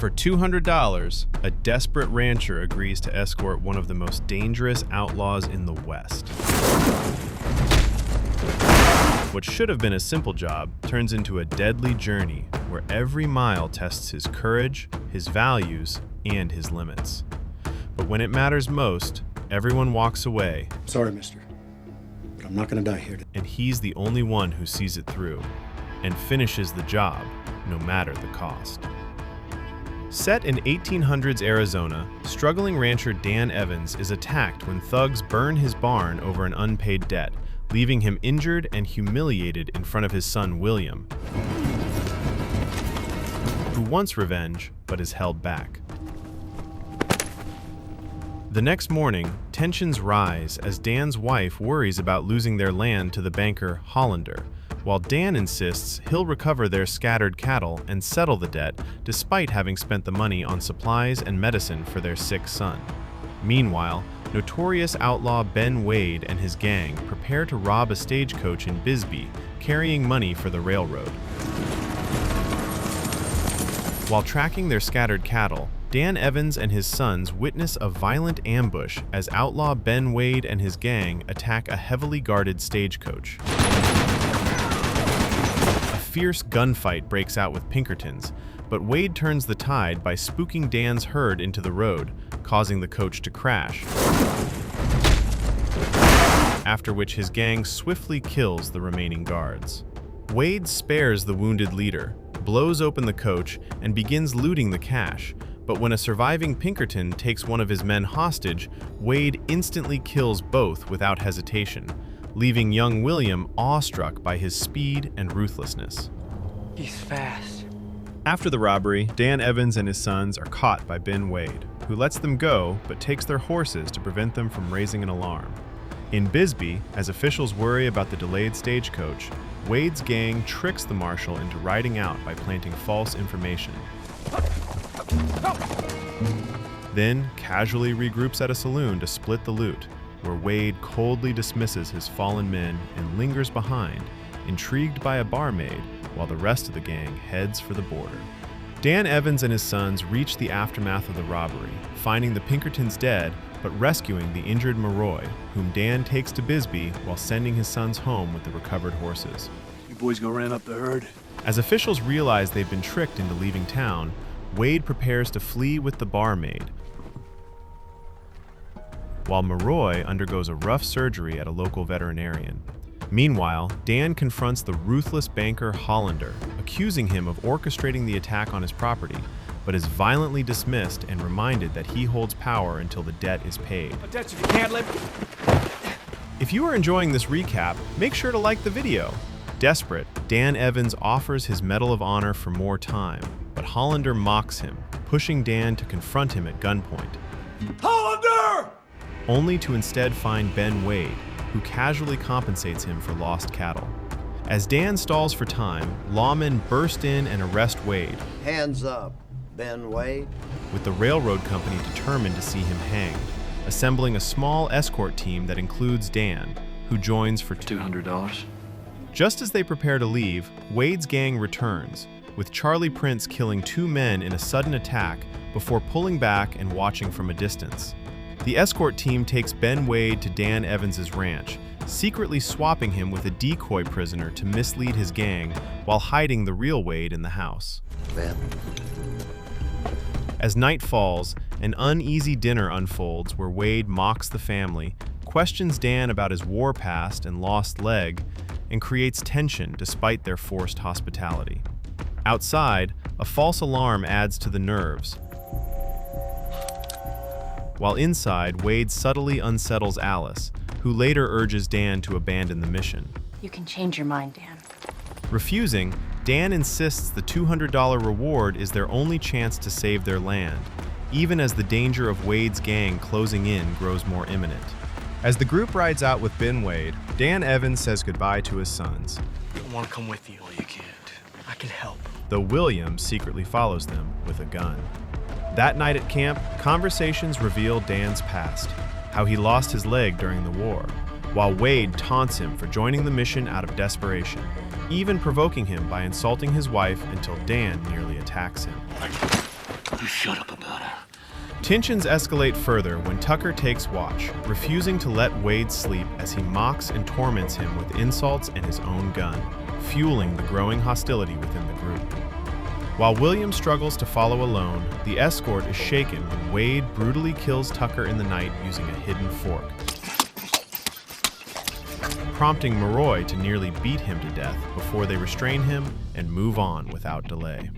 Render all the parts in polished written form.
For $200, a desperate rancher agrees to escort one of the most dangerous outlaws in the West. What should have been a simple job turns into a deadly journey where every mile tests his courage, his values, and his limits. But when it matters most, everyone walks away. Sorry, mister, but I'm not gonna die here. And he's the only one who sees it through and finishes the job, no matter the cost. Set in 1800s Arizona, struggling rancher Dan Evans is attacked when thugs burn his barn over an unpaid debt, leaving him injured and humiliated in front of his son William, who wants revenge but is held back. The next morning, tensions rise as Dan's wife worries about losing their land to the banker Hollander, while Dan insists he'll recover their scattered cattle and settle the debt despite having spent the money on supplies and medicine for their sick son. Meanwhile, notorious outlaw Ben Wade and his gang prepare to rob a stagecoach in Bisbee, carrying money for the railroad. While tracking their scattered cattle, Dan Evans and his sons witness a violent ambush as outlaw Ben Wade and his gang attack a heavily guarded stagecoach. A fierce gunfight breaks out with Pinkertons, but Wade turns the tide by spooking Dan's herd into the road, causing the coach to crash, after which his gang swiftly kills the remaining guards. Wade spares the wounded leader, blows open the coach, and begins looting the cash, but when a surviving Pinkerton takes one of his men hostage, Wade instantly kills both without hesitation, leaving young William awestruck by his speed and ruthlessness. He's fast. After the robbery, Dan Evans and his sons are caught by Ben Wade, who lets them go but takes their horses to prevent them from raising an alarm. In Bisbee, as officials worry about the delayed stagecoach, Wade's gang tricks the marshal into riding out by planting false information. Then casually regroups at a saloon to split the loot, where Wade coldly dismisses his fallen men and lingers behind, intrigued by a barmaid, while the rest of the gang heads for the border. Dan Evans and his sons reach the aftermath of the robbery, finding the Pinkertons dead, but rescuing the injured Maroy, whom Dan takes to Bisbee while sending his sons home with the recovered horses. You boys go round up the herd? As officials realize they've been tricked into leaving town, Wade prepares to flee with the barmaid, while Maroy undergoes a rough surgery at a local veterinarian. Meanwhile, Dan confronts the ruthless banker Hollander, accusing him of orchestrating the attack on his property, but is violently dismissed and reminded that he holds power until the debt is paid. Attention, you can't live. If you are enjoying this recap, make sure to like the video. Desperate, Dan Evans offers his Medal of Honor for more time, but Hollander mocks him, pushing Dan to confront him at gunpoint. Hollander! Only to instead find Ben Wade, who casually compensates him for lost cattle. As Dan stalls for time, lawmen burst in and arrest Wade. Hands up, Ben Wade. With the railroad company determined to see him hanged, assembling a small escort team that includes Dan, who joins for $200. Just as they prepare to leave, Wade's gang returns, with Charlie Prince killing 2 men in a sudden attack before pulling back and watching from a distance. The escort team takes Ben Wade to Dan Evans' ranch, secretly swapping him with a decoy prisoner to mislead his gang while hiding the real Wade in the house. Ben. As night falls, an uneasy dinner unfolds where Wade mocks the family, questions Dan about his war past and lost leg, and creates tension despite their forced hospitality. Outside, a false alarm adds to the nerves, while inside, Wade subtly unsettles Alice, who later urges Dan to abandon the mission. You can change your mind, Dan. Refusing, Dan insists the $200 reward is their only chance to save their land, even as the danger of Wade's gang closing in grows more imminent. As the group rides out with Ben Wade, Dan Evans says goodbye to his sons. I don't want to come with you. Well, you can't. I can help. Though William secretly follows them with a gun. That night at camp, conversations reveal Dan's past, how he lost his leg during the war, while Wade taunts him for joining the mission out of desperation, even provoking him by insulting his wife until Dan nearly attacks him. You shut up about her. Tensions escalate further when Tucker takes watch, refusing to let Wade sleep as he mocks and torments him with insults and his own gun, fueling the growing hostility within the group. While William struggles to follow alone, the escort is shaken when Wade brutally kills Tucker in the night using a hidden fork, prompting Maroy to nearly beat him to death before they restrain him and move on without delay.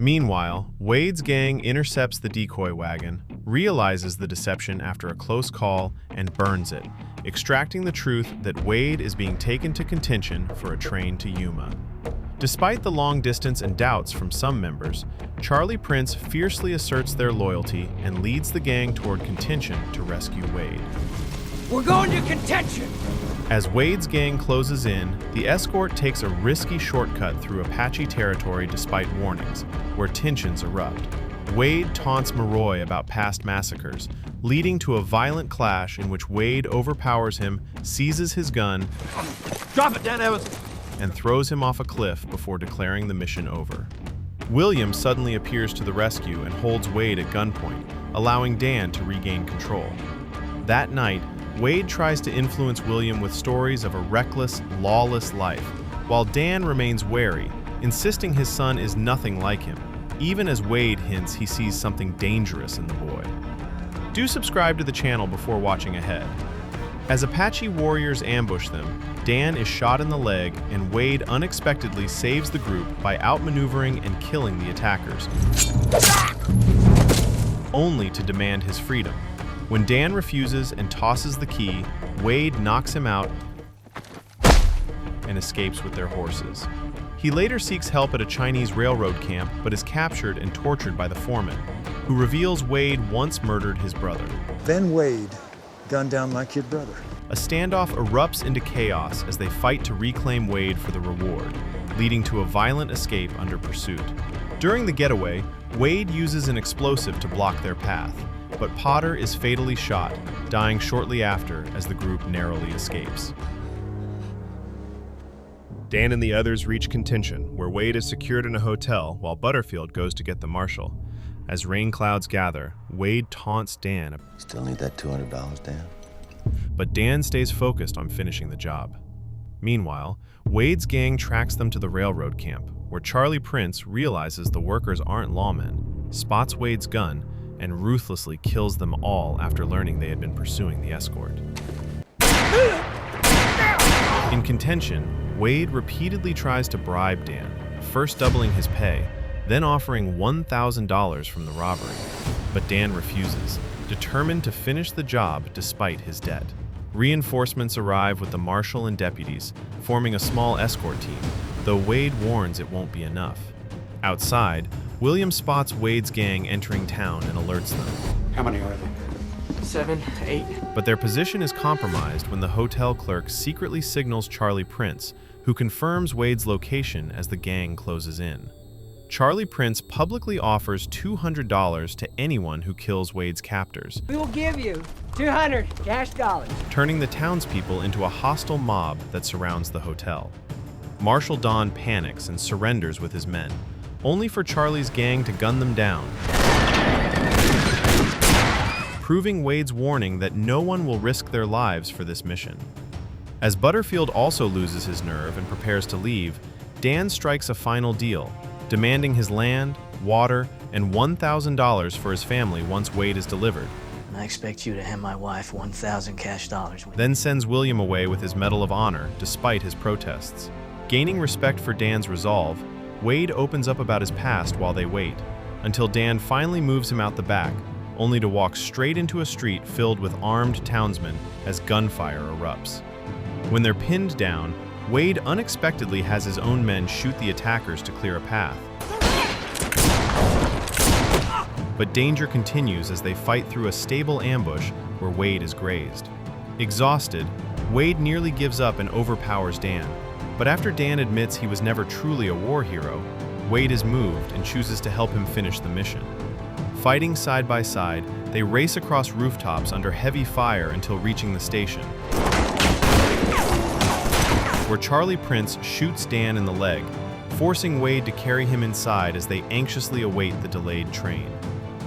Meanwhile, Wade's gang intercepts the decoy wagon, realizes the deception after a close call, and burns it, extracting the truth that Wade is being taken to Contention for a train to Yuma. Despite the long distance and doubts from some members, Charlie Prince fiercely asserts their loyalty and leads the gang toward Contention to rescue Wade. We're going to Contention! As Wade's gang closes in, the escort takes a risky shortcut through Apache territory despite warnings, where tensions erupt. Wade taunts Maroy about past massacres, leading to a violent clash in which Wade overpowers him, seizes his gun, Drop it, Dan Evans! and throws him off a cliff before declaring the mission over. William suddenly appears to the rescue and holds Wade at gunpoint, allowing Dan to regain control. That night, Wade tries to influence William with stories of a reckless, lawless life, while Dan remains wary, insisting his son is nothing like him, even as Wade hints he sees something dangerous in the boy. Do subscribe to the channel before watching ahead. As Apache warriors ambush them, Dan is shot in the leg and Wade unexpectedly saves the group by outmaneuvering and killing the attackers, only to demand his freedom. When Dan refuses and tosses the key, Wade knocks him out and escapes with their horses. He later seeks help at a Chinese railroad camp but is captured and tortured by the foreman, who reveals Wade once murdered his brother. Then Wade gunned down my kid brother. A standoff erupts into chaos as they fight to reclaim Wade for the reward, leading to a violent escape under pursuit. During the getaway, Wade uses an explosive to block their path, but Potter is fatally shot, dying shortly after as the group narrowly escapes. Dan and the others reach Contention, where Wade is secured in a hotel while Butterfield goes to get the marshal. As rain clouds gather, Wade taunts Dan. Still need that $200, Dan? But Dan stays focused on finishing the job. Meanwhile, Wade's gang tracks them to the railroad camp, where Charlie Prince realizes the workers aren't lawmen, spots Wade's gun, and ruthlessly kills them all after learning they had been pursuing the escort. In Contention, Wade repeatedly tries to bribe Dan, first doubling his pay, then offering $1,000 from the robbery. But Dan refuses, determined to finish the job despite his debt. Reinforcements arrive with the marshal and deputies, forming a small escort team, though Wade warns it won't be enough. Outside, William spots Wade's gang entering town and alerts them. How many are there? 7, 8. But their position is compromised when the hotel clerk secretly signals Charlie Prince, who confirms Wade's location as the gang closes in. Charlie Prince publicly offers $200 to anyone who kills Wade's captors. We will give you 200 cash dollars. Turning the townspeople into a hostile mob that surrounds the hotel. Marshal Don panics and surrenders with his men, only for Charlie's gang to gun them down, proving Wade's warning that no one will risk their lives for this mission. As Butterfield also loses his nerve and prepares to leave, Dan strikes a final deal, demanding his land, water, and $1,000 for his family once Wade is delivered. I expect you to hand my wife 1,000 cash dollars. Then sends William away with his Medal of Honor, despite his protests. Gaining respect for Dan's resolve, Wade opens up about his past while they wait, until Dan finally moves him out the back, only to walk straight into a street filled with armed townsmen as gunfire erupts. When they're pinned down, Wade unexpectedly has his own men shoot the attackers to clear a path. But danger continues as they fight through a stable ambush where Wade is grazed. Exhausted, Wade nearly gives up and overpowers Dan. But after Dan admits he was never truly a war hero, Wade is moved and chooses to help him finish the mission. Fighting side by side, they race across rooftops under heavy fire until reaching the station, where Charlie Prince shoots Dan in the leg, forcing Wade to carry him inside as they anxiously await the delayed train.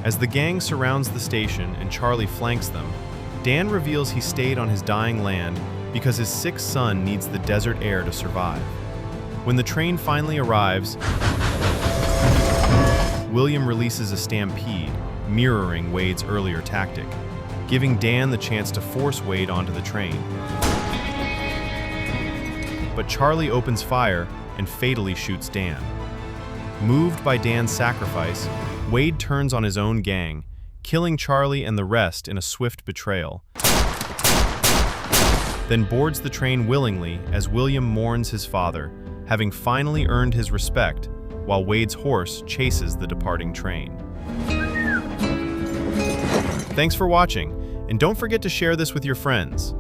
As the gang surrounds the station and Charlie flanks them, Dan reveals he stayed on his dying land because his sick son needs the desert air to survive. When the train finally arrives, William releases a stampede, mirroring Wade's earlier tactic, giving Dan the chance to force Wade onto the train. But Charlie opens fire and fatally shoots Dan. Moved by Dan's sacrifice, Wade turns on his own gang, killing Charlie and the rest in a swift betrayal, then boards the train willingly as William mourns his father, having finally earned his respect, while Wade's horse chases the departing train. Thanks for watching, and don't forget to share this with your friends.